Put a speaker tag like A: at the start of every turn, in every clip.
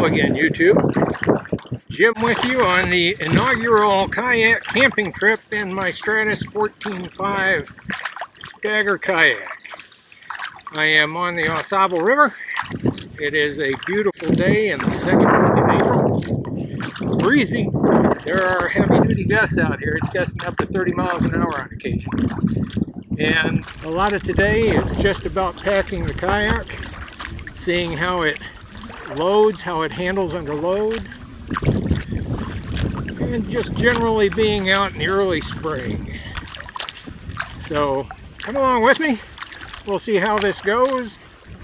A: again, YouTube. Jim with you on the inaugural kayak camping trip in my Stratos 14.5 Dagger Kayak. I am on the Sable River. It is a beautiful day in the second week of April. Breezy. There are heavy-duty gusts out here. It's gusting up to 30 miles an hour on occasion. And a lot of today is just about packing the kayak, seeing how it loads, how it handles under load, and just generally being out in the early spring. So come along with me. We'll see how this goes.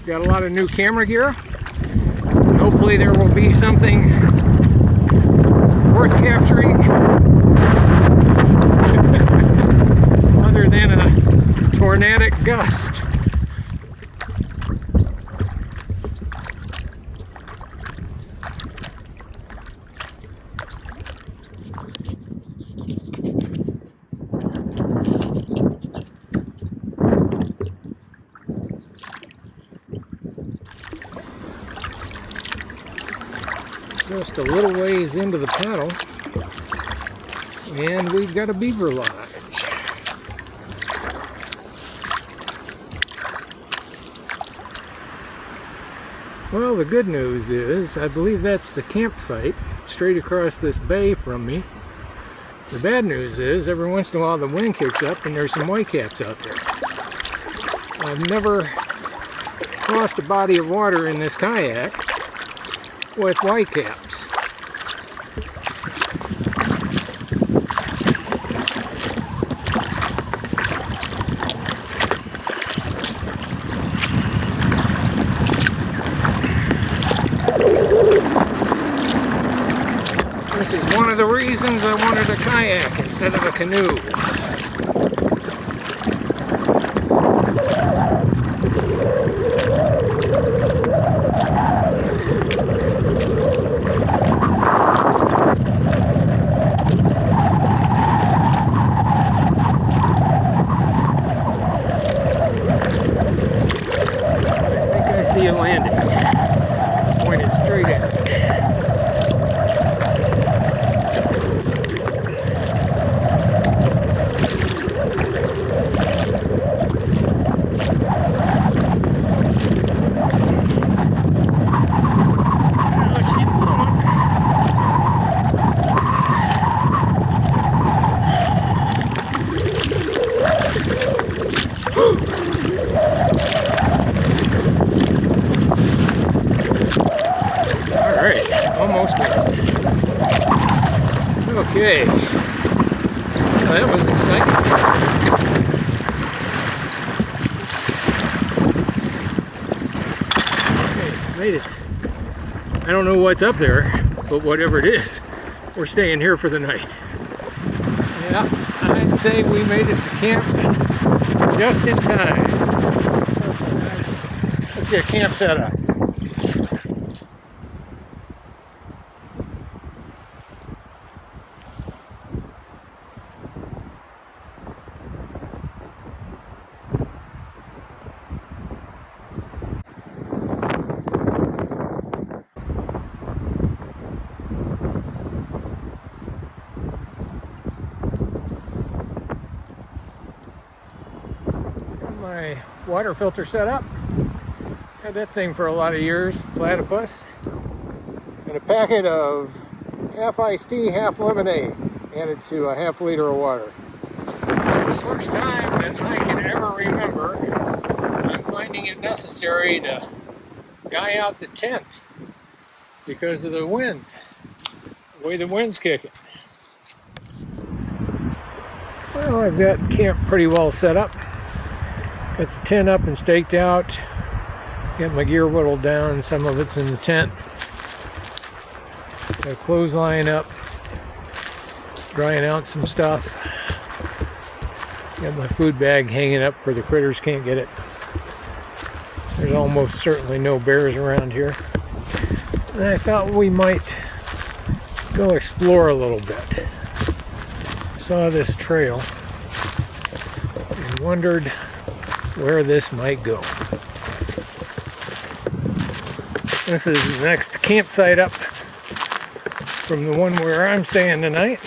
A: Got a lot of new camera gear. Hopefully there will be something worth capturing other than a tornadic gust. Just a little ways into the paddle, and we've got a beaver lodge. Well, the good news is, I believe that's the campsite straight across this bay from me. The bad news is, every once in a while the wind kicks up and there's some whitecaps out there. I've never crossed a body of water in this kayak with whitecaps. This is one of the reasons I wanted a kayak instead of a canoe. See a landing pointed straight at me. Almost done. Okay. Well, that was exciting. Okay, made it. I don't know what's up there, but whatever it is, we're staying here for the night. Yeah, I'd say we made it to camp just in time. Let's get camp set up. My water filter set up. Had that thing for a lot of years, platypus. And a packet of half iced tea, half lemonade, added to a half liter of water. The first time that I can ever remember, I'm finding it necessary to guy out the tent because of the wind, the way the wind's kicking. Well, I've got camp pretty well set up. Got the tent up and staked out. Got my gear whittled down. Some of it's in the tent. Got a clothesline up. Drying out some stuff. Got my food bag hanging up where the critters can't get it. There's almost certainly no bears around here. And I thought we might go explore a little bit. Saw this trail and wondered where this might go. This is the next campsite up from the one where I'm staying tonight.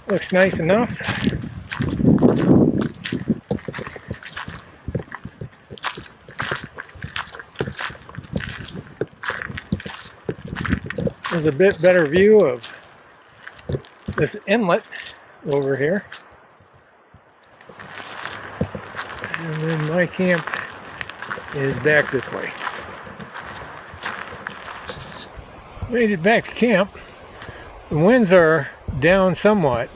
A: Looks nice enough. There's a bit better view of this inlet over here. And then my camp is back this way. Made it back to camp. The winds are down somewhat,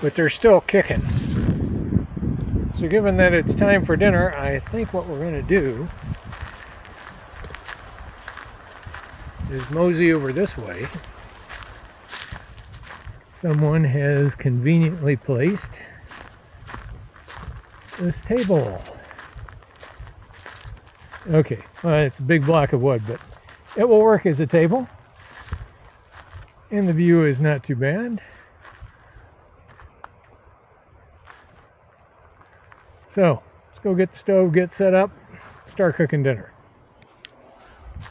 A: but they're still kicking. So given that it's time for dinner, I think what we're going to do is mosey over this way. Someone has conveniently placed this table. Okay, well, it's a big block of wood, but it will work as a table. And the view is not too bad. So, let's go get the stove, get set up, start cooking dinner.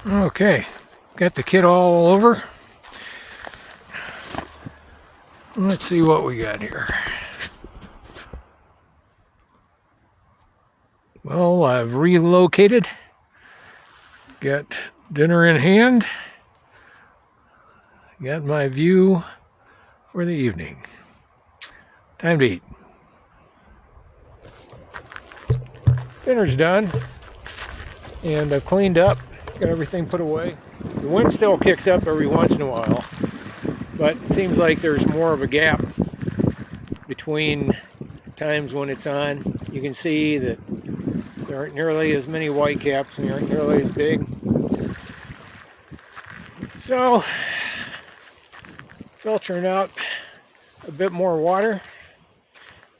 A: Okay, got the kit all over. Let's see what we got here. Well, I've relocated. Got dinner in hand. Got my view for the evening. Time to eat. Dinner's done. And I've cleaned up. Got everything put away. The wind still kicks up every once in a while. But it seems like there's more of a gap between times when it's on. You can see that there aren't nearly as many whitecaps and they aren't nearly as big. So, filtering out a bit more water.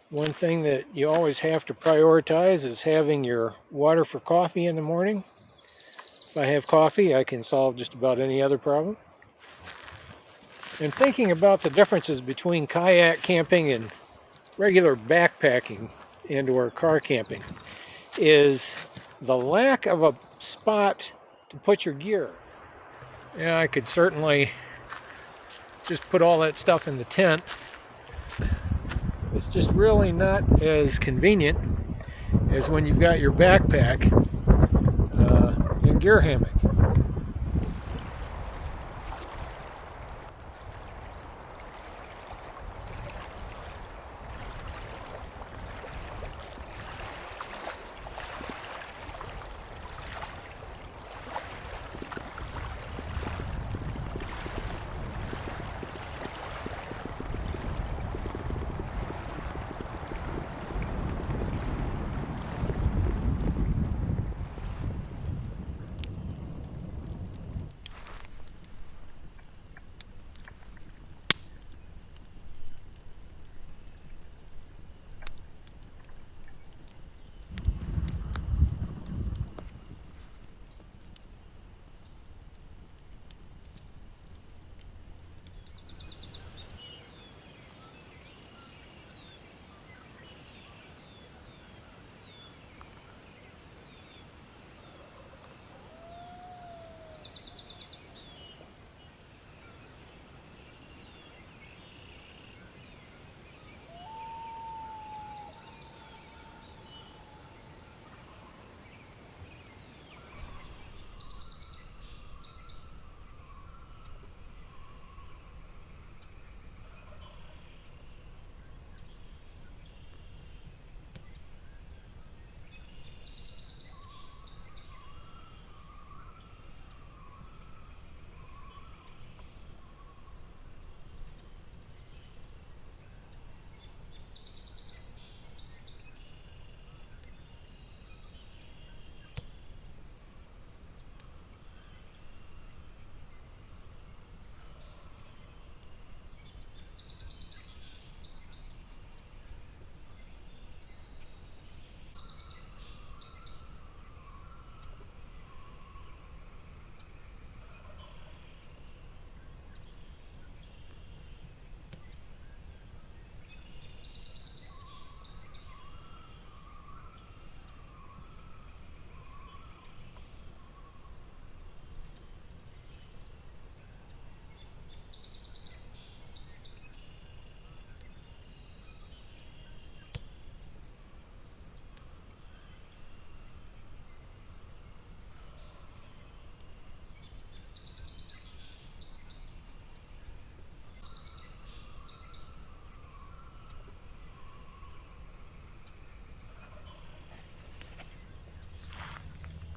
A: One thing that you always have to prioritize is having your water for coffee in the morning. If I have coffee, I can solve just about any other problem. And thinking about the differences between kayak camping and regular backpacking and or car camping is the lack of a spot to put your gear. Yeah, I could certainly just put all that stuff in the tent. It's just really not as convenient as when you've got your backpack and gear hammock.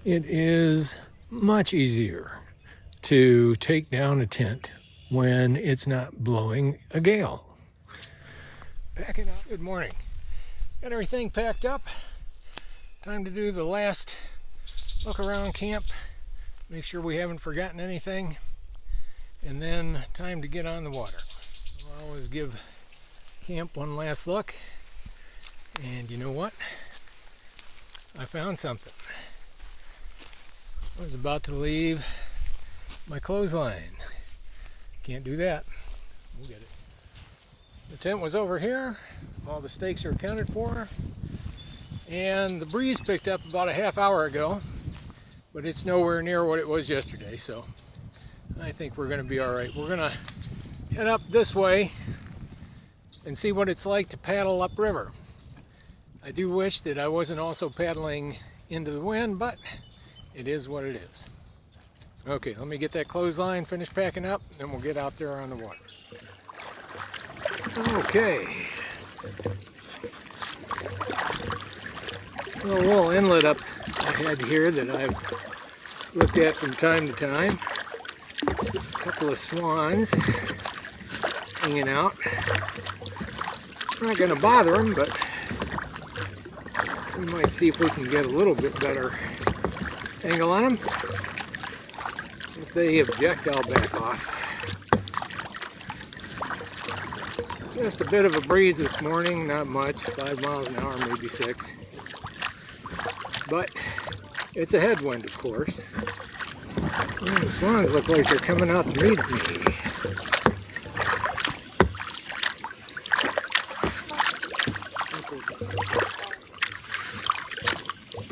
A: It is much easier to take down a tent when it's not blowing a gale. Packing up. Good morning. Got everything packed up. Time to do the last look around camp. Make sure we haven't forgotten anything. And then time to get on the water. I'll always give camp one last look. And you know what? I found something. I was about to leave my clothesline. Can't do that. We'll get it. The tent was over here. All the stakes are accounted for. And the breeze picked up about a half hour ago, but it's nowhere near what it was yesterday, so I think we're going to be all right. We're going to head up this way and see what it's like to paddle upriver. I do wish that I wasn't also paddling into the wind, but it is what it is. Okay, let me get that clothesline, finish packing up, then we'll get out there on the water. Okay. A little inlet up ahead here that I've looked at from time to time. A couple of swans hanging out. I'm not going to bother them, but we might see if we can get a little bit better angle on them. If they object, I'll back off. Just a bit of a breeze this morning, not much, 5 miles an hour, maybe 6. But it's a headwind, of course. And the swans look like they're coming out to meet me.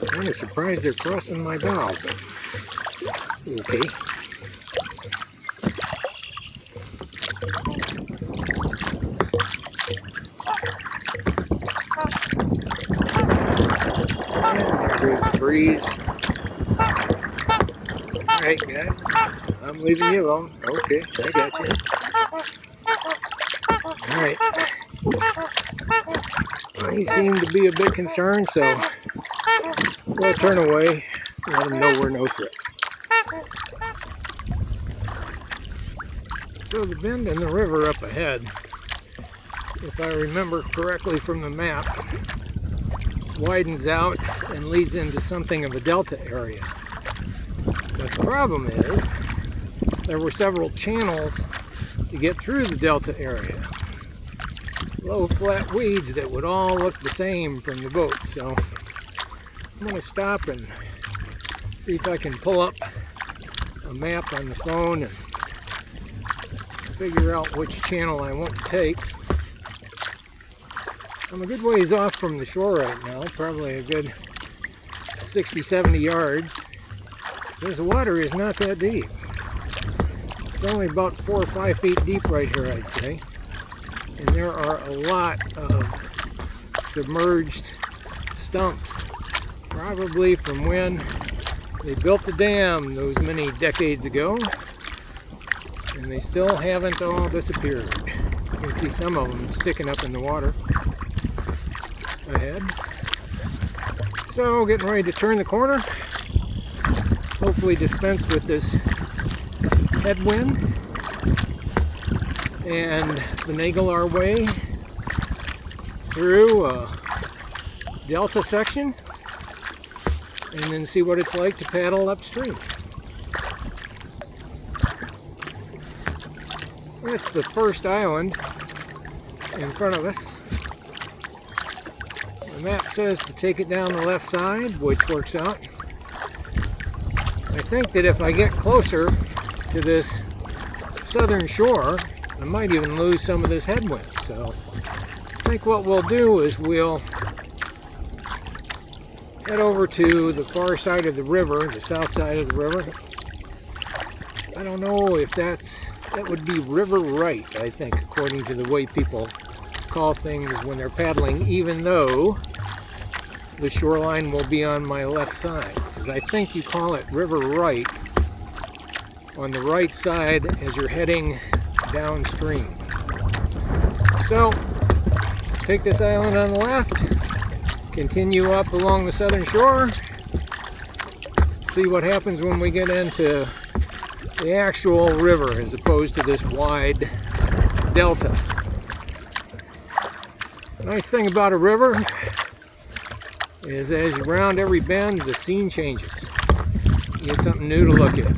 A: I'm kind of surprised they're crossing my bow, but okay. There's the breeze. Alright guys, I'm leaving you alone. Okay, I got you. Alright. Well, he seemed to be a bit concerned, so we'll turn away, let him know we're no threat. So the bend in the river up ahead, if I remember correctly from the map, widens out and leads into something of a delta area. But the problem is, there were several channels to get through the delta area. Low flat weeds that would all look the same from the boat. So I'm going to stop and see if I can pull up a map on the phone and figure out which channel I want to take. I'm a good ways off from the shore right now, probably a good 60-70 yards, because the water is not that deep. It's only about 4 or 5 feet deep right here, I'd say. And there are a lot of submerged stumps, probably from when they built the dam those many decades ago, and they still haven't all disappeared. You can see some of them sticking up in the water ahead. So getting ready to turn the corner, hopefully dispense with this headwind and finagle our way through a delta section and then see what it's like to paddle upstream. That's the first island in front of us. The map says to take it down the left side, which works out. I think that if I get closer to this southern shore, I might even lose some of this headwind. So I think what we'll do is we'll head over to the far side of the river, the south side of the river. I don't know if that would be river right, I think, according to the way people call things when they're paddling, even though the shoreline will be on my left side. Because I think you call it river right on the right side as you're heading downstream. So, take this island on the left, continue up along the southern shore, see what happens when we get into the actual river as opposed to this wide delta. The nice thing about a river is as you round every bend, the scene changes. You get something new to look at.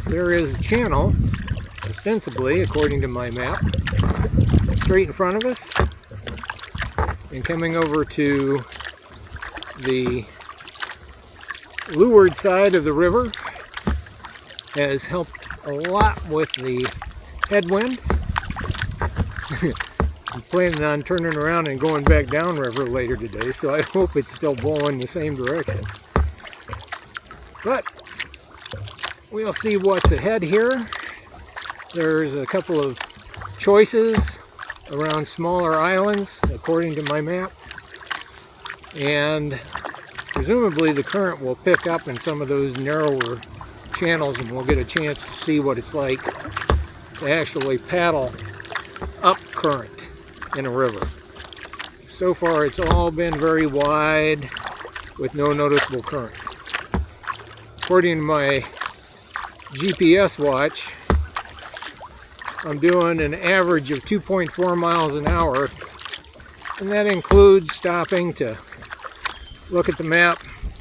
A: There is a channel, ostensibly, according to my map, straight in front of us, and coming over to the leeward side of the river has helped a lot with the headwind. I'm planning on turning around and going back downriver later today, so I hope it's still blowing the same direction. But we'll see what's ahead here. There's a couple of choices around smaller islands, according to my map. And presumably the current will pick up in some of those narrower channels and we'll get a chance to see what it's like to actually paddle up current in a river. So far it's all been very wide with no noticeable current. According to my GPS watch, I'm doing an average of 2.4 miles an hour, and that includes stopping to look at the map,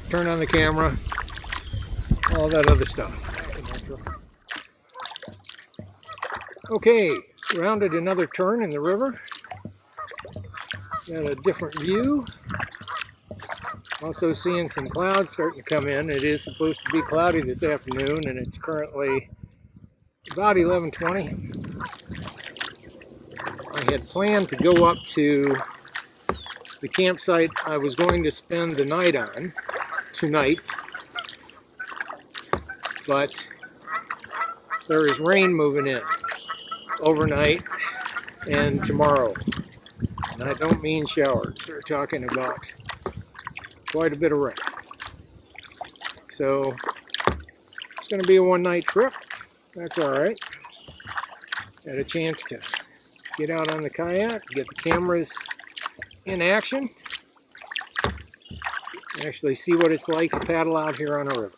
A: turn on the camera, all that other stuff. Okay, rounded another turn in the river. Got a different view. Also seeing some clouds starting to come in. It is supposed to be cloudy this afternoon, and it's currently about 11:20. I had planned to go up to the campsite I was going to spend the night on tonight, but there is rain moving in overnight and tomorrow. And I don't mean showers. They're talking about quite a bit of rain. So it's going to be a one-night trip. That's all right. Had a chance to get out on the kayak, get the cameras in action, actually see what it's like to paddle out here on a river.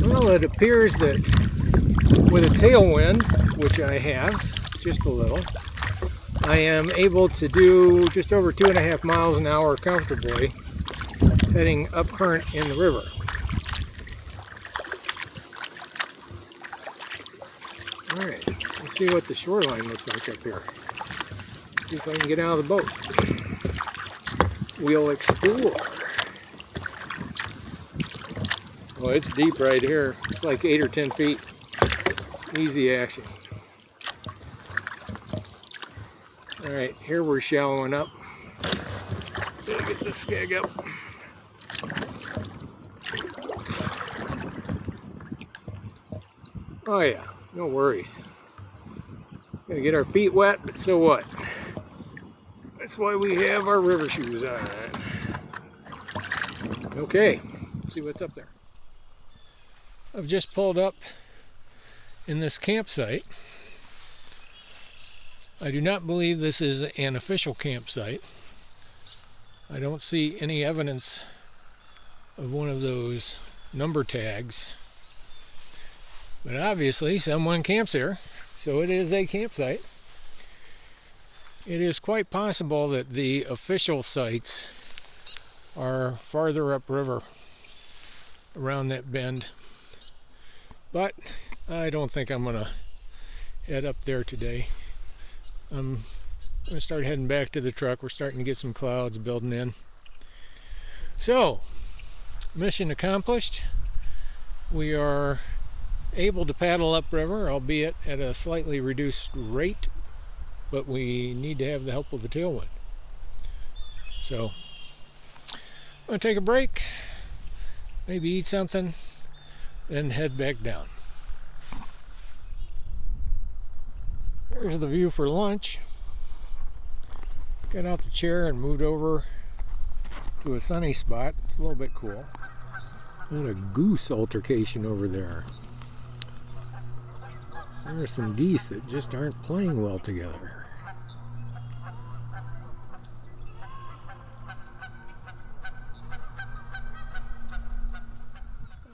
A: Well, it appears that with a tailwind, which I have, just a little, I am able to do just over 2.5 miles an hour comfortably, heading up current in the river. Alright, let's see what the shoreline looks like up here. See if I can get out of the boat. We'll explore. Well, it's deep right here. It's like 8 or 10 feet. Easy action. Alright, here we're shallowing up. Gotta get this skeg up. Oh yeah, no worries. Gonna get our feet wet, but so what? That's why we have our river shoes on. Okay, let's see what's up there. I've just pulled up in this campsite. I do not believe this is an official campsite. I don't see any evidence of one of those number tags. But obviously someone camps here, so it is a campsite. It is quite possible that the official sites are farther upriver around that bend. But I don't think I'm going to head up there today. I'm going to start heading back to the truck. We're starting to get some clouds building in. So, mission accomplished. We are able to paddle upriver, albeit at a slightly reduced rate, but we need to have the help of a tailwind. So, I'm going to take a break, maybe eat something, then head back down. Here's the view for lunch. Got out the chair and moved over to a sunny spot. It's a little bit cool. Got a goose altercation over there. There are some geese that just aren't playing well together.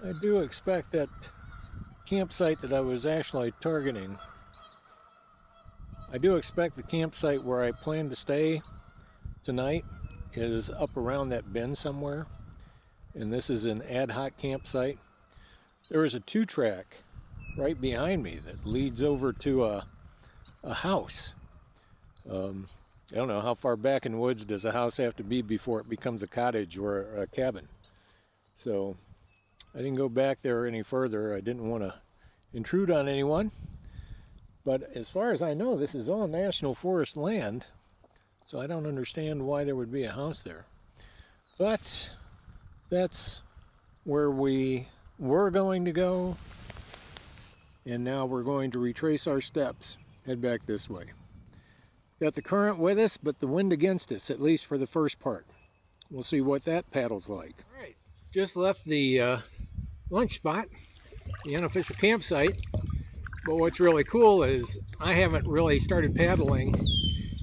A: I do expect that campsite that I was actually targeting. I do expect the campsite where I plan to stay tonight is up around that bend somewhere. And this is an ad hoc campsite. There is a 2-track right behind me that leads over to a house. I don't know how far back in the woods does a house have to be before it becomes a cottage or a cabin. So I didn't go back there any further. I didn't want to intrude on anyone. But as far as I know, this is all National Forest land, so I don't understand why there would be a house there. But that's where we were going to go, and now we're going to retrace our steps, head back this way. Got the current with us, but the wind against us, at least for the first part. We'll see what that paddle's like. All right, just left the lunch spot, the unofficial campsite. But what's really cool is I haven't really started paddling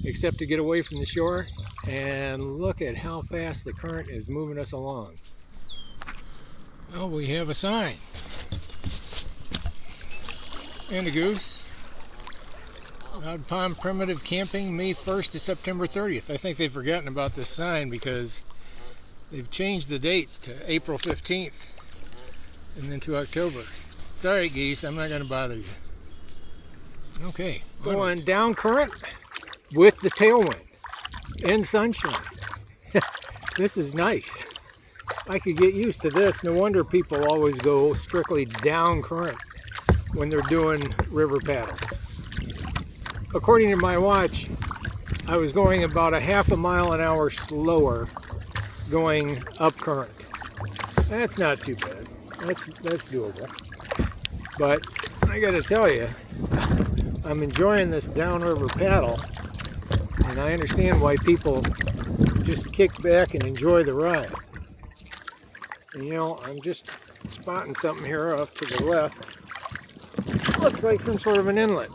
A: except to get away from the shore, and look at how fast the current is moving us along. Well, we have a sign and a goose. Loud Pond Primitive Camping, May 1st to September 30th. I think they've forgotten about this sign because they've changed the dates to April 15th and then to October. It's all right, geese. I'm not going to bother you. Okay. Going down current with the tailwind and sunshine. This is nice. I could get used to this. No wonder people always go strictly down current when they're doing river paddles. According to my watch, I was going about a half a mile an hour slower going up current. That's not too bad. That's doable. But I gotta tell you, I'm enjoying this downriver paddle, and I understand why people just kick back and enjoy the ride. And, you know, I'm just spotting something here off to the left. Looks like some sort of an inlet.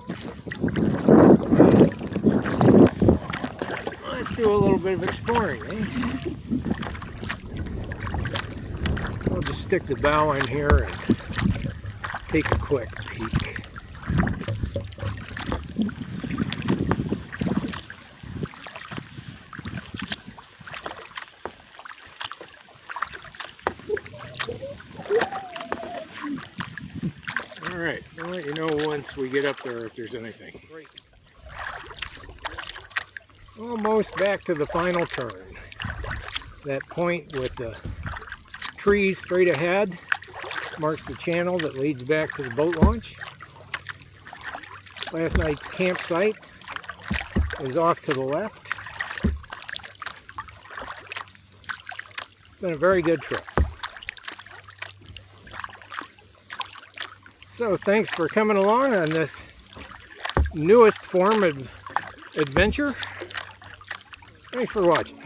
A: Let's do a little bit of exploring, eh? I'll just stick the bow in here and take a quick peek. All right, I'll let you know once we get up there if there's anything. Great. Almost back to the final turn. That point with the trees straight ahead marks the channel that leads back to the boat launch. Last night's campsite is off to the left. It's been a very good trip. So thanks for coming along on this newest form of adventure. Thanks for watching.